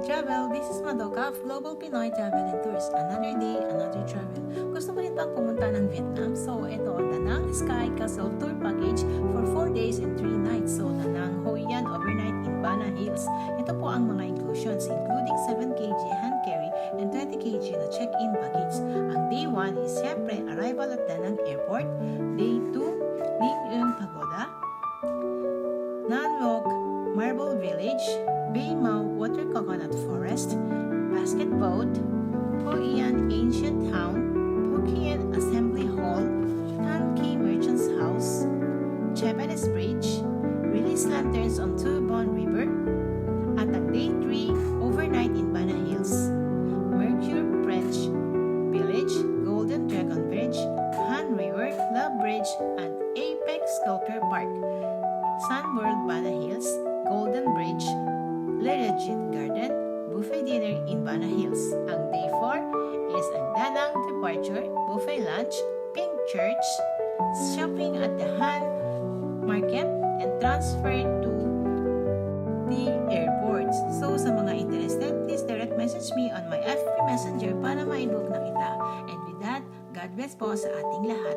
Travel, this is Madoka of Global Pinoy Travel and Tours. Another day, another travel. Gusto mo rin bang pumunta ng Vietnam? So, ito, Danang Sky Castle Tour Package for 4 days and 3 nights. So, Danang Hoi An overnight in Bana Hills. Ito po ang mga inclusions, including 7 kg hand carry and 20 kg na check-in baggage. Ang day 1 is siyempre arrival at Danang Airport. Day 2, Ling Eun Pagoda, Nan Mok Marble Village, Bay Mau Water Coconut Forest, Basket Boat, Hoi An Ancient Town, Hokkien Assembly Hall, Tan Ki Merchant's House, Japanese Bridge, Release Lanterns on Tubon River, at ang Day 3, overnight in Bana Hills, Mercure French Village, Golden Dragon Bridge, Han River, Love Bridge, and Apex Sculpture Park, Sun World Bana Hills, Golden Bridge, Le Regit Garden, buffet dinner in Bana Hills. Ang Day 4 is ang Danang Departure, buffet lunch, Pink Church, shopping at the Han Market, and transfer to the airports. So sa mga interested, please direct message me on my FB Messenger para ma-inbook na kita. And with that, God bless po sa ating lahat.